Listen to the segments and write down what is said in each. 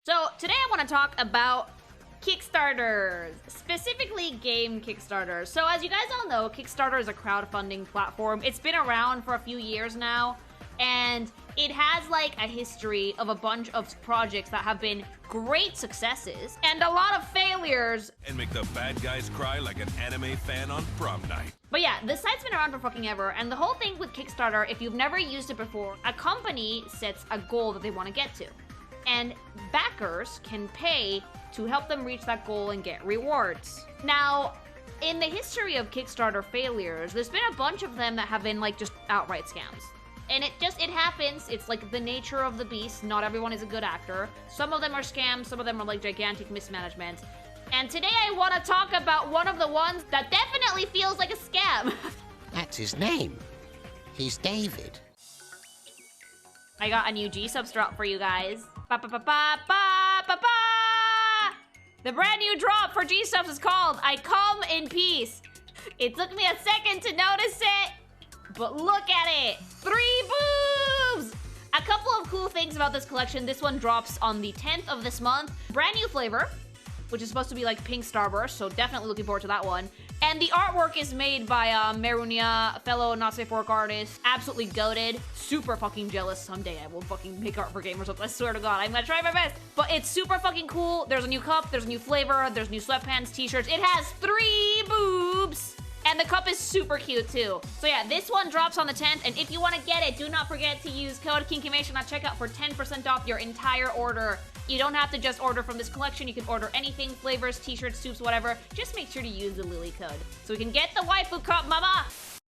So today I want to talk about Kickstarters, specifically game Kickstarters. So as you guys all know, Kickstarter is a crowdfunding platform. It's been around for a few years now, and it has like a history of a bunch of projects that have been great successes and a lot of failures. And make the bad guys cry like an anime fan on prom night. But yeah, the site's been around for fucking ever, and the whole thing with Kickstarter, if you've never used it before, a company sets a goal that they want to get to. And backers can pay to help them reach that goal and get rewards. Now, in the history of Kickstarter failures, there's been a bunch of them that have been like just outright scams. And it happens. It's like the nature of the beast. Not everyone is a good actor. Some of them are scams, some of them are like gigantic mismanagement. And today I want to talk about one of the ones that definitely feels like a scam. That's his name. He's David. I got a new G-Subs drop for you guys. Ba ba ba ba ba ba ba! The brand new drop for G-Subs is called I Come in Peace. It took me a second to notice it, but look at it. 3 boobs! A couple of cool things about this collection. This one drops on the 10th of this month. Brand new flavor, which is supposed to be like pink starburst, so definitely looking forward to that one. And the artwork is made by Merunia, a fellow Not Safe for Work artist. Absolutely goated. Super fucking jealous. Someday I will fucking make art for gamers. I swear to God, I'm gonna try my best. But it's super fucking cool. There's a new cup, there's a new flavor, there's new sweatpants, t-shirts. It has 3 boobs. And the cup is super cute too. So yeah, this one drops on the 10th, and if you want to get it, do not forget to use code KINKYMATION at checkout for 10% off your entire order. You don't have to just order from this collection. You can order anything, flavors, t-shirts, soups, whatever. Just make sure to use the Lily code so we can get the waifu cup, mama.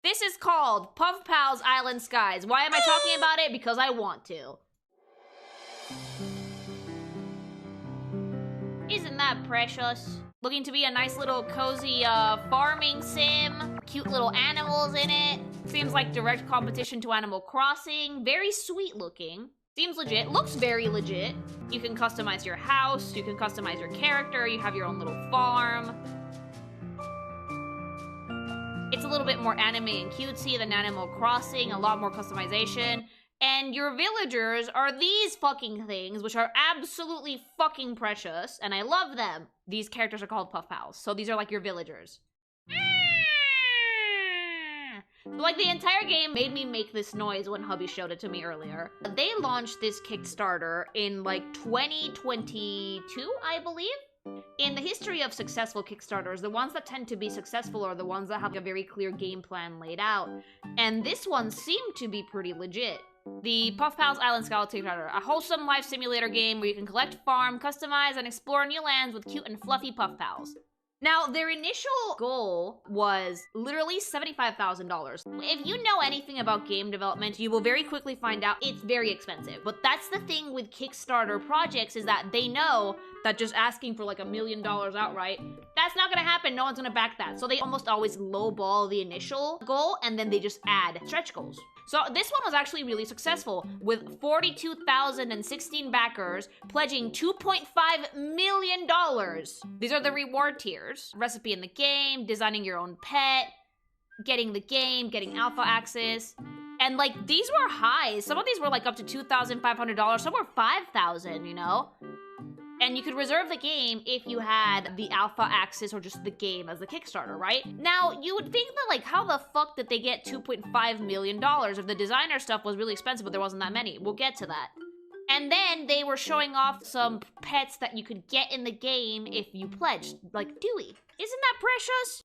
This is called PuffPals Island Skies. Why am I talking about it? Because I want to. Isn't that precious? Looking to be a nice little cozy farming sim. Cute little animals in it. Seems like direct competition to Animal Crossing. Very sweet looking. Seems legit. Looks very legit. You can customize your house. You can customize your character. You have your own little farm. It's a little bit more anime and cutesy than Animal Crossing. A lot more customization. And your villagers are these fucking things, which are absolutely fucking precious, and I love them. These characters are called PuffPals, so these are like your villagers. Like, the entire game made me make this noise when hubby showed it to me earlier. They launched this Kickstarter in like 2022, I believe? In the history of successful Kickstarters, the ones that tend to be successful are the ones that have a very clear game plan laid out. And this one seemed to be pretty legit. The PuffPals Island Skies Kickstarter, a wholesome life simulator game where you can collect, farm, customize, and explore new lands with cute and fluffy PuffPals. Now, their initial goal was literally $75,000. If you know anything about game development, you will very quickly find out it's very expensive. But that's the thing with Kickstarter projects, is that they know that just asking for like $1 million outright, that's not gonna happen. No one's gonna back that. So they almost always lowball the initial goal, and then they just add stretch goals. So this one was actually really successful, with 42,016 backers pledging $2.5 million. These are the reward tiers. Recipe in the game, designing your own pet, getting the game, getting alpha access. And like, these were high. Some of these were like up to $2,500, some were $5,000, you know? And you could reserve the game if you had the alpha access or just the game as the Kickstarter, right? Now, you would think that, like, how the fuck did they get $2.5 million if the designer stuff was really expensive, but there wasn't that many? We'll get to that. And then they were showing off some pets that you could get in the game if you pledged, like Dewey. Isn't that precious?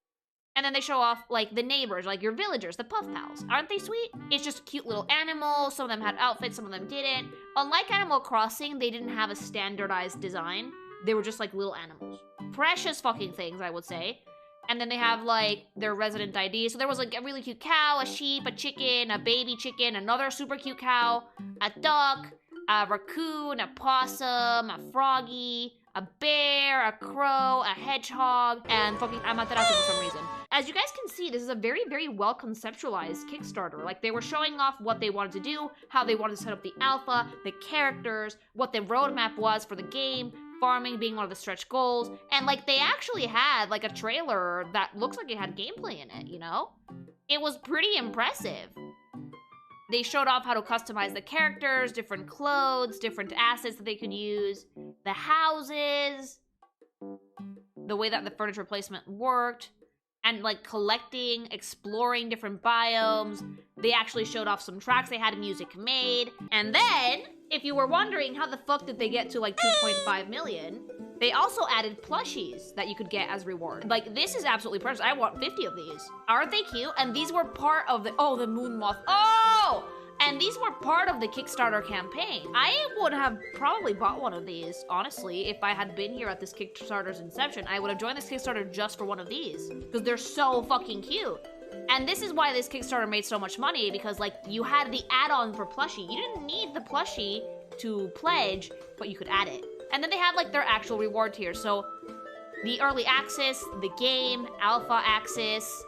And then they show off, like, the neighbors, like your villagers, the PuffPals. Aren't they sweet? It's just cute little animals. Some of them had outfits, some of them didn't. Unlike Animal Crossing, they didn't have a standardized design. They were just, like, little animals. Precious fucking things, I would say. And then they have, like, their resident ID. So there was, like, a really cute cow, a sheep, a chicken, a baby chicken, another super cute cow, a duck, a raccoon, a possum, a froggy, a bear, a crow, a hedgehog, and fucking Amaterasu for some reason. As you guys can see, this is a very, very well conceptualized Kickstarter. Like, they were showing off what they wanted to do, how they wanted to set up the alpha, the characters, what the roadmap was for the game, farming being one of the stretch goals, and like, they actually had like a trailer that looks like it had gameplay in it, you know? It was pretty impressive. They showed off how to customize the characters, different clothes, different assets that they could use. the houses, the way that the furniture placement worked, and like collecting, exploring different biomes. They actually showed off some tracks, they had music made. And then, if you were wondering how the fuck did they get to like 2.5 million, they also added plushies that you could get as reward. Like, this is absolutely perfect. I want 50 of these. Aren't they cute? And these were part of the, oh, the Moon Moth. Oh! And these were part of the Kickstarter campaign. I would have probably bought one of these, honestly, if I had been here at this Kickstarter's inception. I would have joined this Kickstarter just for one of these, because they're so fucking cute. And this is why this Kickstarter made so much money, because like, you had the add-on for Plushie. You didn't need the Plushie to pledge, but you could add it. And then they have like their actual reward tier. So the early access, the game, alpha access,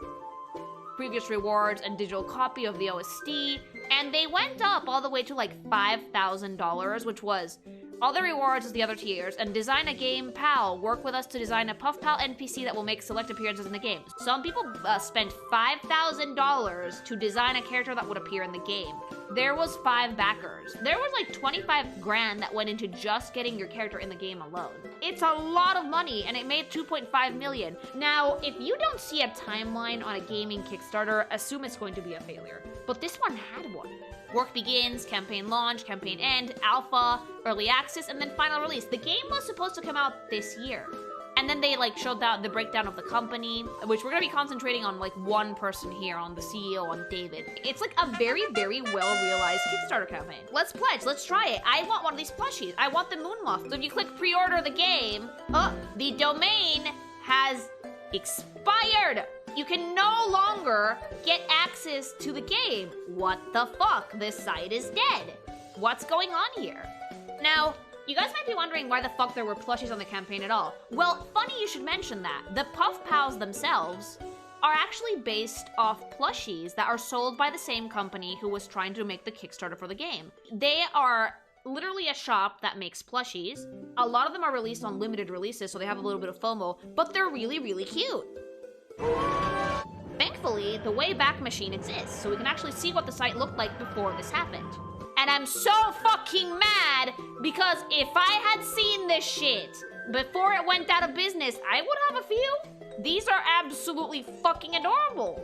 previous rewards, and digital copy of the OST. And they went up all the way to like $5,000, which was all the rewards as the other tiers, and design a game pal. Work with us to design a PuffPal NPC that will make select appearances in the game. Some people spent $5,000 to design a character that would appear in the game. There was 5 backers. There was like 25 grand that went into just getting your character in the game alone. It's a lot of money, and it made 2.5 million. Now, if you don't see a timeline on a gaming Kickstarter, assume it's going to be a failure. But this one had one. Work begins, campaign launch, campaign end, alpha, early access, and then final release. The game was supposed to come out this year. And then they like showed the breakdown of the company, which we're gonna be concentrating on like one person here, on the CEO, on David. It's like a very, very well-realized Kickstarter campaign. Let's pledge, let's try it. I want one of these plushies. I want the Moon Moth. So if you click pre-order the game, the domain has expired. You can no longer get access to the game. What the fuck? This site is dead. What's going on here? Now, you guys might be wondering why the fuck there were plushies on the campaign at all. Well, funny you should mention that. The PuffPals themselves are actually based off plushies that are sold by the same company who was trying to make the Kickstarter for the game. They are literally a shop that makes plushies. A lot of them are released on limited releases, so they have a little bit of FOMO, but they're really, really cute. Thankfully, the Wayback Machine exists, so we can actually see what the site looked like before this happened. And I'm so fucking mad, because if I had seen this shit before it went out of business, I would have a few. These are absolutely fucking adorable.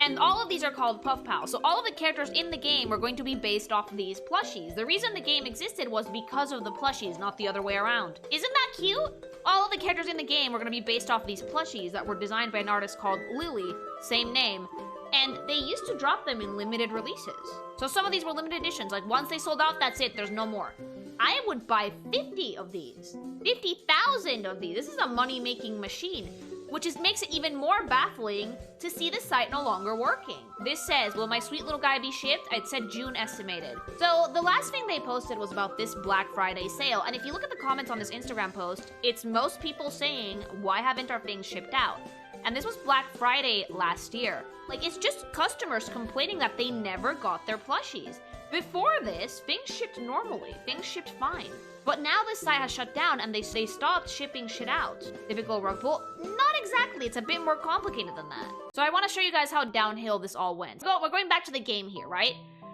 And all of these are called PuffPals, so all of the characters in the game are going to be based off these plushies. The reason the game existed was because of the plushies, not the other way around. Isn't that cute? All of the characters in the game are going to be based off these plushies that were designed by an artist called Lily, same name, and they used to drop them in limited releases. So some of these were limited editions, like once they sold out, that's it, there's no more. I would buy 50 of these, 50,000 of these. This is a money-making machine, which makes it even more baffling to see the site no longer working. This says, will my sweet little guy be shipped? It said June estimated. So the last thing they posted was about this Black Friday sale, and if you look at the comments on this Instagram post, it's most people saying, why haven't our things shipped out? And this was Black Friday last year. Like, it's just customers complaining that they never got their plushies. Before this, things shipped normally, things shipped fine. But now this site has shut down and they stopped shipping shit out. Typical rug pull? Not exactly, it's a bit more complicated than that. So I want to show you guys how downhill this all went. So we're going back to the game here, right?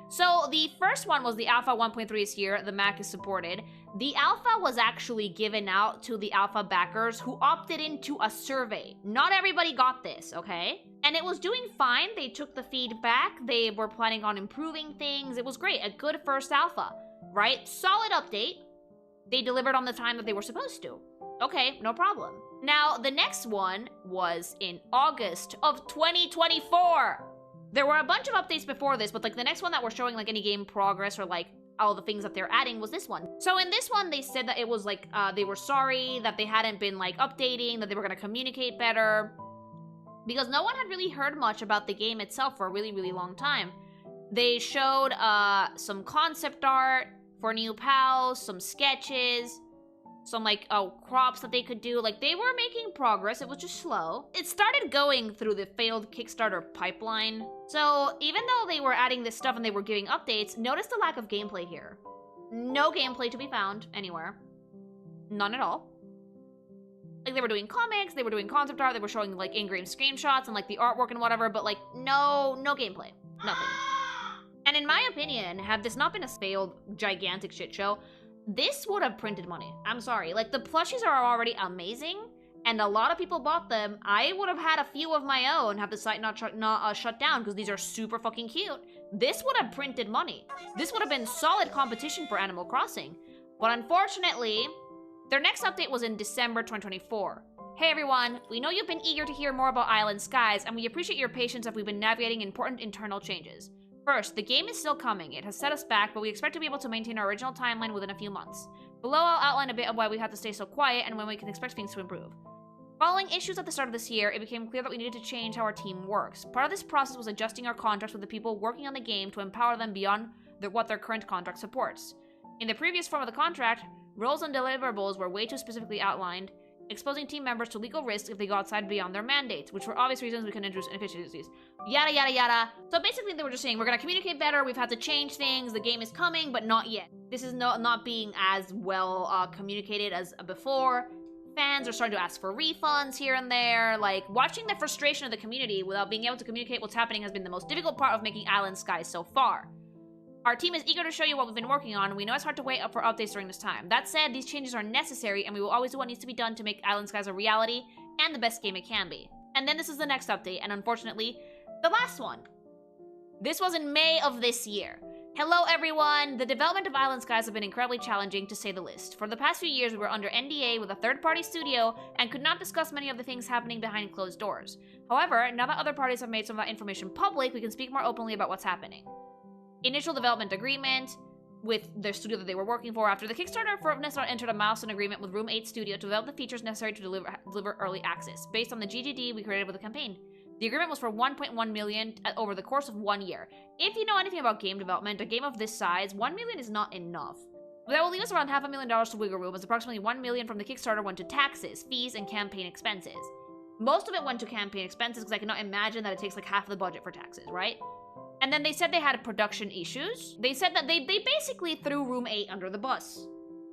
So the first one was the Alpha 1.3 is here, the Mac is supported. The Alpha was actually given out to the Alpha backers who opted into a survey. Not everybody got this, okay? And it was doing fine, they took the feedback, they were planning on improving things, it was great, a good first Alpha, right? Solid update. They delivered on the time that they were supposed to. Okay, no problem. Now, the next one was in August of 2024. There were a bunch of updates before this, but like the next one that were showing like any game progress or like all the things that they're adding was this one. So in this one, they said that it was like, they were sorry that they hadn't been like updating, that they were gonna communicate better, because no one had really heard much about the game itself for a really, really long time. They showed some concept art for new pals, some sketches, some like crops that they could do. Like they were making progress, it was just slow. It started going through the failed Kickstarter pipeline. So even though they were adding this stuff and they were giving updates, notice the lack of gameplay here. No gameplay to be found anywhere. None at all. Like they were doing comics, they were doing concept art, they were showing like in-game screenshots and like the artwork and whatever, but like no gameplay, nothing. And in my opinion, had this not been a failed gigantic shit show, this would have printed money. I'm sorry. Like, the plushies are already amazing, and a lot of people bought them. I would have had a few of my own, have the site not shut down, because these are super fucking cute. This would have printed money. This would have been solid competition for Animal Crossing. But unfortunately, their next update was in December 2024. Hey everyone, we know you've been eager to hear more about Island Skies, and we appreciate your patience as we've been navigating important internal changes. First, the game is still coming. It has set us back, but we expect to be able to maintain our original timeline within a few months. Below, I'll outline a bit of why we had to stay so quiet and when we can expect things to improve. Following issues at the start of this year, it became clear that we needed to change how our team works. Part of this process was adjusting our contracts with the people working on the game to empower them beyond what their current contract supports. In the previous form of the contract, roles and deliverables were way too specifically outlined, exposing team members to legal risks if they go outside beyond their mandates, which for obvious reasons we can introduce inefficiencies. Yada yada yada. So basically they were just saying, we're gonna communicate better, we've had to change things, the game is coming, but not yet. This is not being as well communicated as before. Fans are starting to ask for refunds here and there. Like, watching the frustration of the community without being able to communicate what's happening has been the most difficult part of making Island Skies so far. Our team is eager to show you what we've been working on, and we know it's hard to wait up for updates during this time. That said, these changes are necessary, and we will always do what needs to be done to make Island Skies a reality and the best game it can be. And then this is the next update, and unfortunately, the last one. This was in May of this year. Hello everyone! The development of Island Skies have been incredibly challenging, to say the least. For the past few years, we were under NDA with a third-party studio and could not discuss many of the things happening behind closed doors. However, now that other parties have made some of that information public, we can speak more openly about what's happening. Initial development agreement with the studio that they were working for. After the Kickstarter, Fortnite entered a milestone agreement with Room 8 Studio to develop the features necessary to deliver early access, based on the GGD we created with the campaign. The agreement was for 1.1 million over the course of 1 year. If you know anything about game development, a game of this size, 1 million is not enough. That will leave us around $500,000 to wiggle room, as approximately 1 million from the Kickstarter went to taxes, fees, and campaign expenses. Most of it went to campaign expenses, because I cannot imagine that it takes like half of the budget for taxes, right? And then they said they had production issues. They said that they basically threw Room 8 under the bus.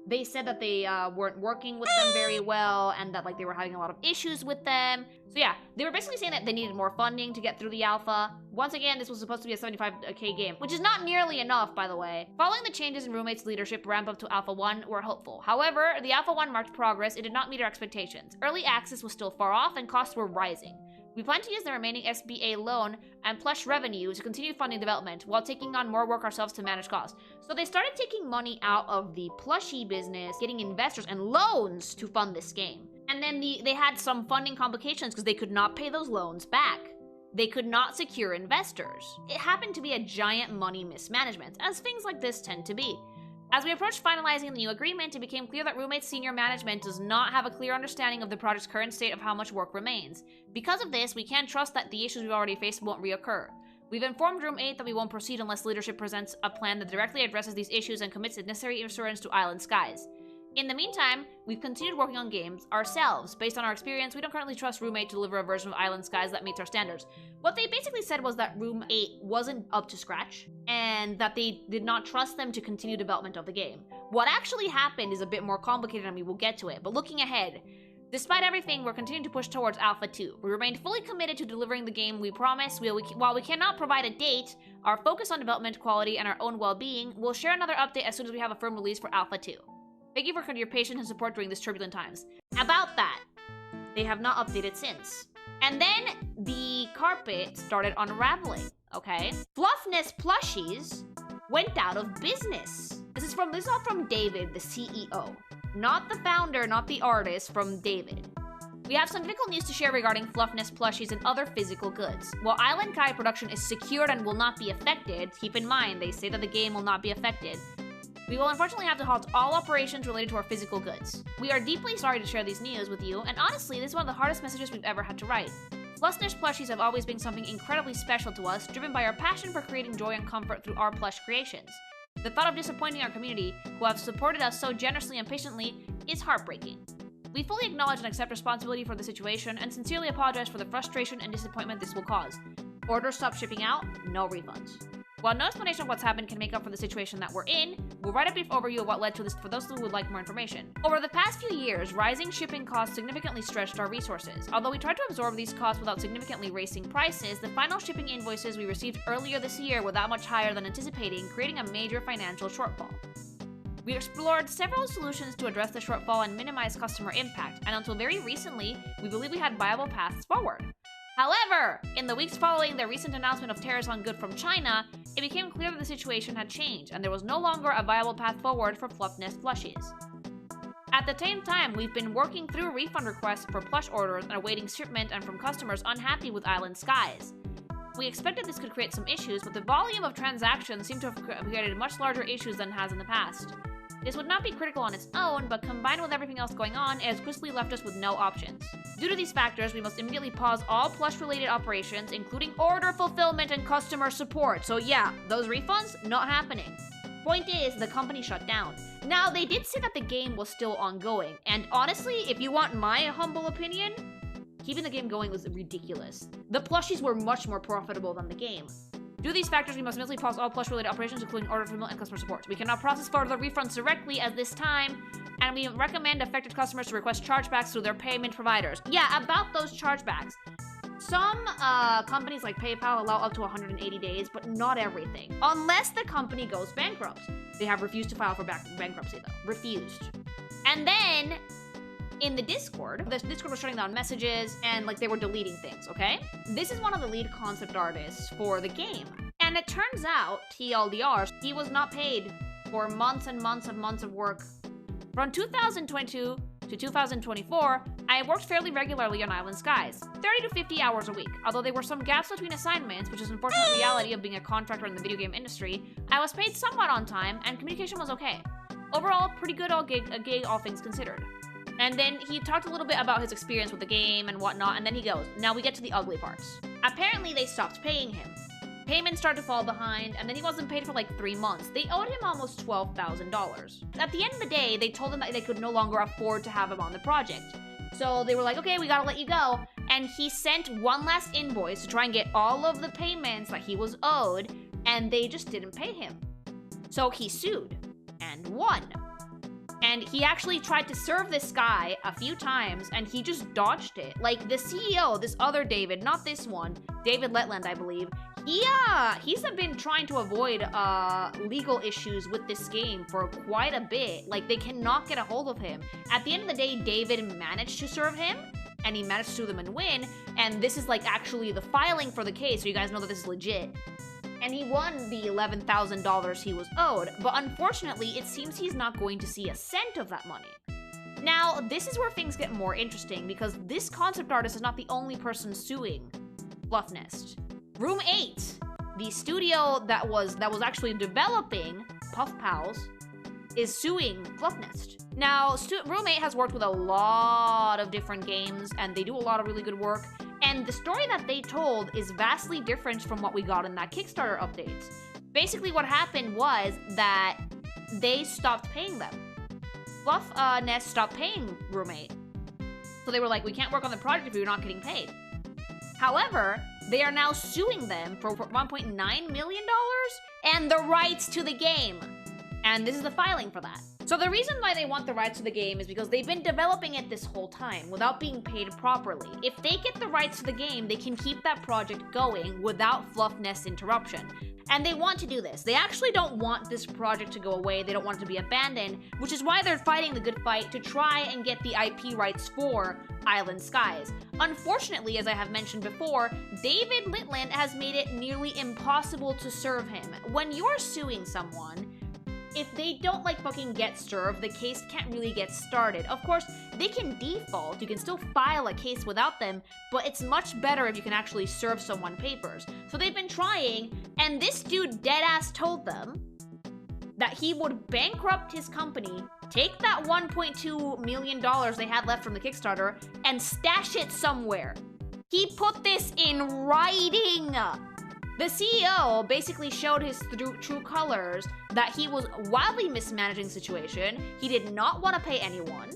They said that they weren't working with them very well, and that like they were having a lot of issues with them. So yeah, they were basically saying that they needed more funding to get through the alpha. Once again, this was supposed to be a 75k game, which is not nearly enough, by the way. Following the changes in Room 8's leadership ramp up to Alpha 1, we're hopeful. However, the Alpha 1 marked progress. It did not meet our expectations. Early access was still far off, and costs were rising. We plan to use the remaining SBA loan and plush revenue to continue funding development, while taking on more work ourselves to manage costs. So they started taking money out of the plushie business, getting investors and loans to fund this game. And then they had some funding complications because they could not pay those loans back. They could not secure investors. It happened to be a giant money mismanagement, as things like this tend to be. As we approached finalizing the new agreement, it became clear that Room 8's senior management does not have a clear understanding of the project's current state of how much work remains. Because of this, we can't trust that the issues we've already faced won't reoccur. We've informed Room 8 that we won't proceed unless leadership presents a plan that directly addresses these issues and commits the necessary assurance to Island Skies. In the meantime, we've continued working on games ourselves. Based on our experience, we don't currently trust Room 8 to deliver a version of Island Skies that meets our standards. What they basically said was that Room 8 wasn't up to scratch, and that they did not trust them to continue development of the game. What actually happened is a bit more complicated, and we will get to it, but looking ahead, despite everything, we're continuing to push towards Alpha 2. We remain fully committed to delivering the game we promised. While we cannot provide a date, our focus on development quality and our own well-being, we'll share another update as soon as we have a firm release for Alpha 2. Thank you for your patience and support during these turbulent times. About that, they have not updated since. And then the carpet started unraveling, okay? Fluffness Plushies went out of business. This is all from David, the CEO. Not the founder, not the artist, from David. We have some difficult news to share regarding Fluffness Plushies and other physical goods. While Island Kai production is secured and will not be affected, keep in mind, they say that the game will not be affected, we will unfortunately have to halt all operations related to our physical goods. We are deeply sorry to share these news with you, and honestly, this is one of the hardest messages we've ever had to write. Fluffness Plushies have always been something incredibly special to us, driven by our passion for creating joy and comfort through our plush creations. The thought of disappointing our community, who have supported us so generously and patiently, is heartbreaking. We fully acknowledge and accept responsibility for the situation, and sincerely apologize for the frustration and disappointment this will cause. Orders stop shipping out, no refunds. While no explanation of what's happened can make up for the situation that we're in, we'll write a brief overview of what led to this for those who would like more information. Over the past few years, rising shipping costs significantly stretched our resources. Although we tried to absorb these costs without significantly raising prices, the final shipping invoices we received earlier this year were that much higher than anticipating, creating a major financial shortfall. We explored several solutions to address the shortfall and minimize customer impact, and until very recently, we believe we had viable paths forward. However, in the weeks following the recent announcement of tariffs on goods from China, it became clear that the situation had changed, and there was no longer a viable path forward for Fluff Nest plushies. At the same time, we've been working through refund requests for plush orders and awaiting shipment and from customers unhappy with Island Skies. We expected this could create some issues, but the volume of transactions seemed to have created much larger issues than it has in the past. This would not be critical on its own, but combined with everything else going on, it has quickly left us with no options. Due to these factors, we must immediately pause all plush-related operations, including order fulfillment and customer support. So yeah, those refunds, not happening. Point is, the company shut down. Now, they did say that the game was still ongoing, and honestly, if you want my humble opinion, keeping the game going was ridiculous. The plushies were much more profitable than the game. Due to these factors, we must immediately pause all plush-related operations, including order fulfillment and customer support. We cannot process further refunds directly at this time, and we recommend affected customers to request chargebacks through their payment providers. Yeah, about those chargebacks. Some companies like PayPal allow up to 180 days, but not everything. Unless the company goes bankrupt. They have refused to file for bankruptcy, though. Refused. And then, in the Discord was shutting down messages, and like they were deleting things, okay? This is one of the lead concept artists for the game. And it turns out, TLDR, he was not paid for months and months and months of work. From 2022 to 2024, I worked fairly regularly on Island Skies, 30 to 50 hours a week. Although there were some gaps between assignments, which is an unfortunate reality of being a contractor in the video game industry, I was paid somewhat on time, and communication was okay. Overall, pretty good gig, all things considered. And then he talked a little bit about his experience with the game and whatnot, and then he goes, now we get to the ugly parts. Apparently they stopped paying him. Payments started to fall behind, and then he wasn't paid for like 3 months. They owed him almost $12,000. At the end of the day, they told him that they could no longer afford to have him on the project. So they were like, okay, we gotta let you go. And he sent one last invoice to try and get all of the payments that he was owed, and they just didn't pay him. So he sued, and won. And he actually tried to serve this guy a few times, and he just dodged it. Like, the CEO, this other David, not this one, David Letland, I believe, he's been trying to avoid legal issues with this game for quite a bit. Like, they cannot get a hold of him. At the end of the day, David managed to serve him, and he managed to sue them and win, and this is, like, actually the filing for the case, so you guys know that this is legit. And he won the $11,000 he was owed, but unfortunately, it seems he's not going to see a cent of that money. Now, this is where things get more interesting, because this concept artist is not the only person suing Fluff Nest. Room 8, the studio that was actually developing PuffPals, is suing Fluff Nest. Now, Room 8 has worked with a lot of different games, and they do a lot of really good work. And the story that they told is vastly different from what we got in that Kickstarter updates. Basically, what happened was that they stopped paying them. Fluff Nest stopped paying Room 8. So they were like, we can't work on the project if you're not getting paid. However, they are now suing them for $1.9 million and the rights to the game. And this is the filing for that. So the reason why they want the rights to the game is because they've been developing it this whole time without being paid properly. If they get the rights to the game, they can keep that project going without Fluff Nest's interruption. And they want to do this. They actually don't want this project to go away. They don't want it to be abandoned, which is why they're fighting the good fight to try and get the IP rights for Island Skies. Unfortunately, as I have mentioned before, David Litland has made it nearly impossible to serve him. When you're suing someone, if they don't like fucking get served, the case can't really get started. Of course, they can default, you can still file a case without them, but it's much better if you can actually serve someone papers. So they've been trying, and this dude deadass told them that he would bankrupt his company, take that $1.2 million they had left from the Kickstarter, and stash it somewhere. He put this in writing. The CEO basically showed his true colors that he was wildly mismanaging the situation, he did not want to pay anyone,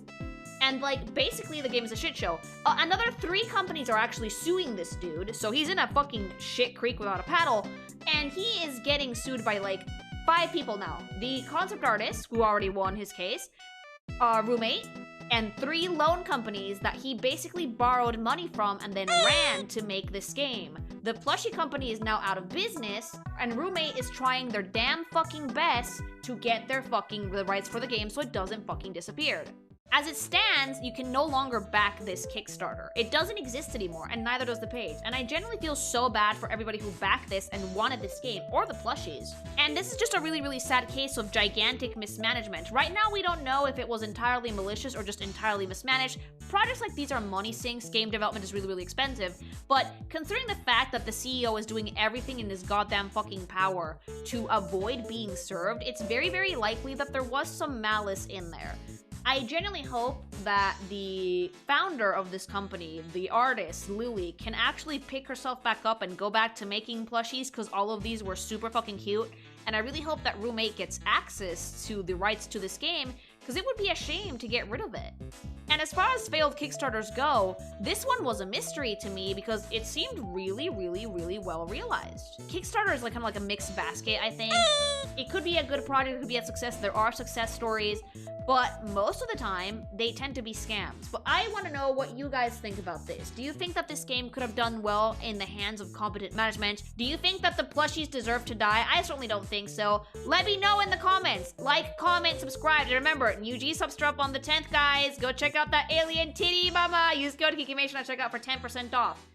and like, basically the game is a shit show. Another 3 companies are actually suing this dude, so he's in a fucking shit creek without a paddle, and he is getting sued by like 5 people now. The concept artist, who already won his case, Room 8, and 3 loan companies that he basically borrowed money from and then ran to make this game. The Plushie company is now out of business, and Roommate is trying their damn fucking best to get the rights for the game so it doesn't fucking disappear. As it stands, you can no longer back this Kickstarter. It doesn't exist anymore, and neither does the page. And I genuinely feel so bad for everybody who backed this and wanted this game, or the plushies. And this is just a really, really sad case of gigantic mismanagement. Right now, we don't know if it was entirely malicious or just entirely mismanaged. Projects like these are money sinks, game development is really, really expensive. But considering the fact that the CEO is doing everything in his goddamn fucking power to avoid being served, it's very, very likely that there was some malice in there. I genuinely hope that the founder of this company, the artist, Lily, can actually pick herself back up and go back to making plushies, because all of these were super fucking cute. And I really hope that Roommate gets access to the rights to this game, because it would be a shame to get rid of it. And as far as failed Kickstarters go, this one was a mystery to me because it seemed really, really, really well realized. Kickstarter is kind of like a mixed basket, I think. It could be a good project, it could be a success, there are success stories, but most of the time, they tend to be scams. But I want to know what you guys think about this. Do you think that this game could have done well in the hands of competent management? Do you think that the plushies deserve to die? I certainly don't think so. Let me know in the comments. Like, comment, subscribe. And remember, new G-subs drop on the 10th, guys. Go check out that alien titty mama. Use code KikiMation at checkout for 10% off.